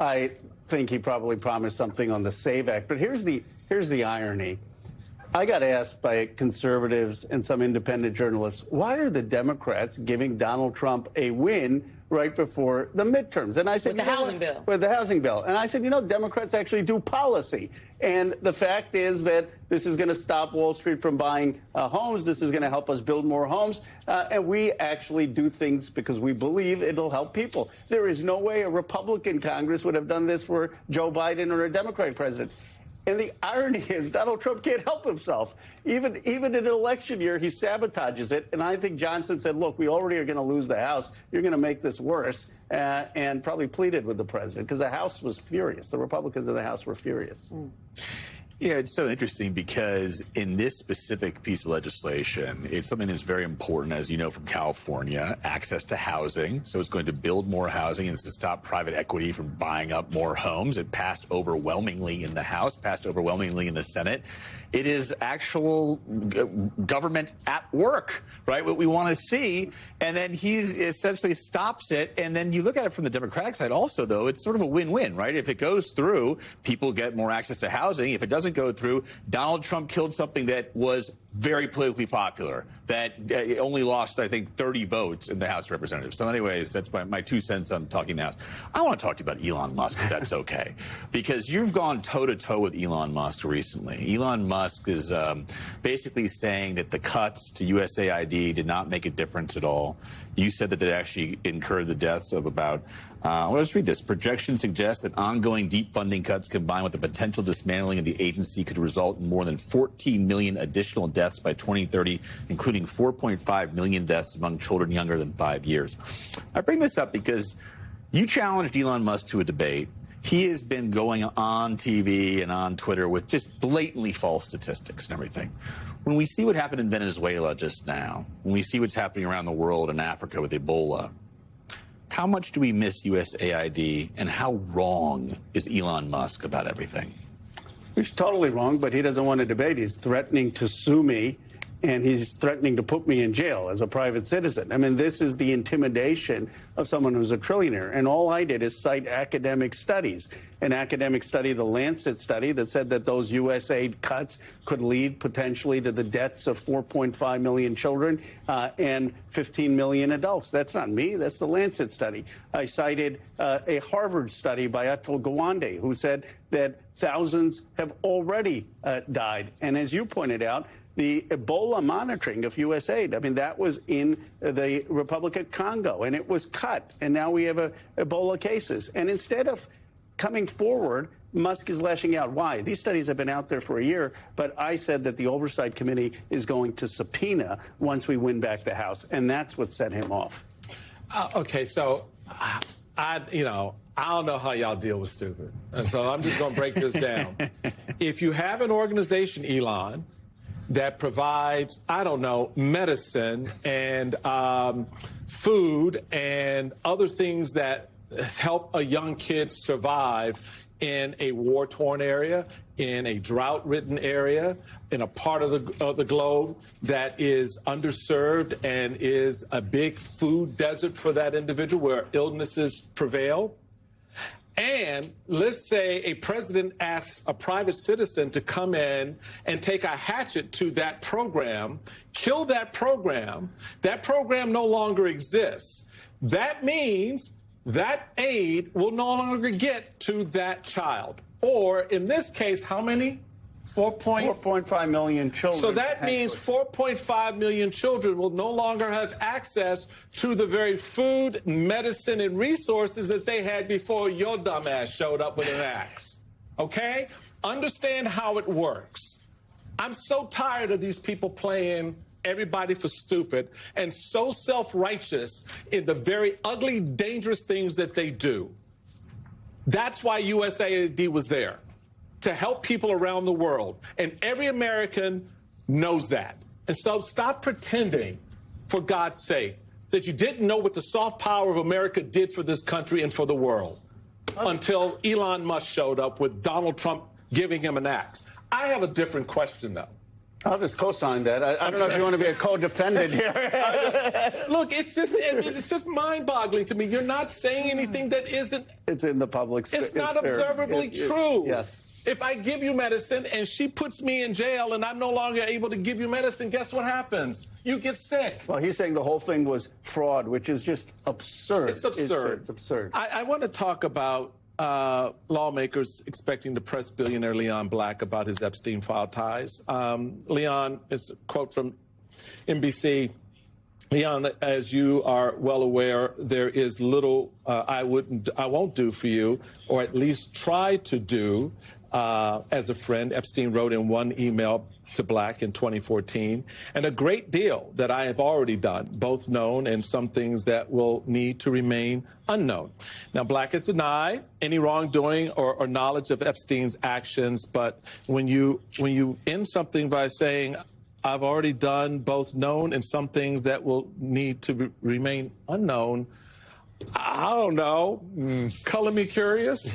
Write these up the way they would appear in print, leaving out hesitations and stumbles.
I think he probably promised something on the SAVE Act. But here's the irony. I got asked by conservatives and some independent journalists, why are the Democrats giving Donald Trump a win right before the midterms? And I said, with the housing bill. With the housing bill. And I said, Democrats actually do policy. And the fact is that this is going to stop Wall Street from buying homes. This is going to help us build more homes. And we actually do things because we believe it'll help people. There is no way a Republican Congress would have done this for Joe Biden or a Democratic president. And the irony is Donald Trump can't help himself. Even in an election year, he sabotages it. And I think Johnson said, look, we already are going to lose the House. You're going to make this worse, and probably pleaded with the president because the House was furious. The Republicans in the House were furious. Yeah, it's so interesting because in this specific piece of legislation, it's something that's very important, as you know, from California, access to housing. So it's going to build more housing and it's to stop private equity from buying up more homes. It passed overwhelmingly in the House, passed overwhelmingly in the Senate. It is actual government at work, right? What we want to see. And then he essentially stops it. And then you look at it from the Democratic side also, though, it's sort of a win-win, right? If it goes through, people get more access to housing. If it doesn't go through, Donald Trump killed something that was very politically popular, that only lost, I think, 30 votes in the House of Representatives. So anyways, that's my 2 cents on talking House. I want to talk to you about Elon Musk, if that's okay, because you've gone toe-to-toe with Elon Musk recently. Elon Musk is basically saying that the cuts to USAID did not make a difference at all. You said that they actually incurred the deaths of about, well, let's read this. Projections suggest that ongoing deep funding cuts combined with the potential dismantling of the agency could result in more than 14 million additional deaths by 2030, including 4.5 million deaths among children younger than 5 years. I bring this up because you challenged Elon Musk to a debate. He has been going on TV and on Twitter with just blatantly false statistics and everything. When we see what happened in Venezuela just now, when we see what's happening around the world in Africa with Ebola, how much do we miss USAID and how wrong is Elon Musk about everything? He's totally wrong, but he doesn't want to debate. He's threatening to sue me, and he's threatening to put me in jail as a private citizen. I mean, this is the intimidation of someone who's a trillionaire. And all I did is cite academic studies. An academic study, the Lancet study, that said that those USAID cuts could lead potentially to the deaths of 4.5 million children and 15 million adults. That's not me. That's the Lancet study. I cited a Harvard study by Atul Gawande, who said that thousands have already died. And as you pointed out, the Ebola monitoring of USAID, I mean, that was in the Republic of Congo, and it was cut. And now we have Ebola cases. And instead of coming forward, Musk is lashing out. Why? These studies have been out there for a year, but I said that the Oversight Committee is going to subpoena once we win back the House, and that's what set him off. Okay, so I don't know how y'all deal with stupid, and so I'm just going to break this down. If you have an organization, Elon, that provides, I don't know, medicine and food and other things that help a young kid survive in a war-torn area, in a drought-ridden area, in a part of the globe that is underserved and is a big food desert for that individual where illnesses prevail. And let's say a president asks a private citizen to come in and take a hatchet to that program, kill that program no longer exists. That means that aid will no longer get to that child. Or in this case, how many? 4.5 million children. So that means 4.5 million children will no longer have access to the very food, medicine, and resources that they had before your dumb ass showed up with an axe. Okay? Understand how it works. I'm so tired of these people playing everybody for stupid and so self-righteous in the very ugly, dangerous things that they do. That's why USAID was there, to help people around the world. And every American knows that. And so stop pretending, for God's sake, that you didn't know what the soft power of America did for this country and for the world until Elon Musk showed up with Donald Trump giving him an axe. I have a different question, though. I'll just co-sign that. I don't know if you want to be a co-defendant here. Look, it's just mind-boggling to me. You're not saying anything that isn't. It's in the public sphere. It's not observably true. Yes. If I give you medicine and she puts me in jail and I'm no longer able to give you medicine, guess what happens? You get sick. Well, he's saying the whole thing was fraud, which is just absurd. It's absurd. It's absurd. I want to talk about lawmakers expecting to press billionaire Leon Black about his Epstein file ties. Leon, is a quote from NBC. Leon, as you are well aware, there is little I won't do for you, or at least try to do as a friend. Epstein wrote in one email to Black in 2014, and a great deal that I have already done, both known and some things that will need to remain unknown. Now, Black has denied any wrongdoing or knowledge of Epstein's actions, but when you end something by saying, I've already done both known and some things that will need to remain unknown, I don't know. Color me curious.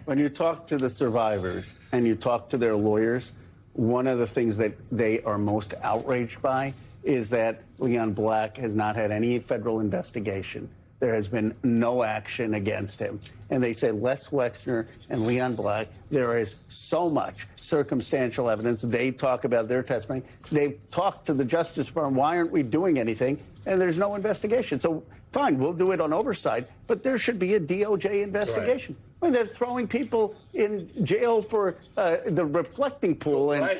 When you talk to the survivors and you talk to their lawyers, one of the things that they are most outraged by is that Leon Black has not had any federal investigation. There has been no action against him. And they say Les Wexner and Leon Black, there is so much circumstantial evidence. They talk about their testimony. They've talked to the Justice Department. Why aren't we doing anything? And there's no investigation. So fine, we'll do it on oversight, but there should be a DOJ investigation. Right. When they're throwing people in jail for the reflecting pool and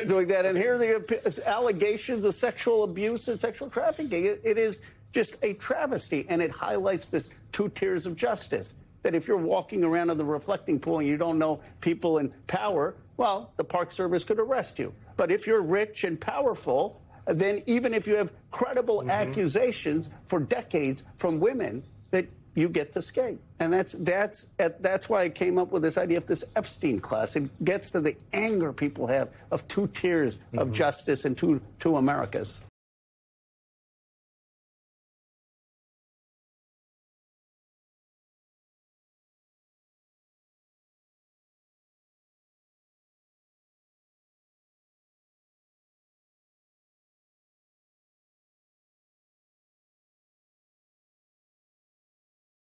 doing that. And here are the allegations of sexual abuse and sexual trafficking. It is just a travesty, and it highlights this two tiers of justice, that if you're walking around in the reflecting pool and you don't know people in power, well, the Park Service could arrest you. But if you're rich and powerful, then even if you have credible accusations for decades from women, that you get to skate. And that's why I came up with this idea of this Epstein class. It gets to the anger people have of two tiers of justice and two Americas.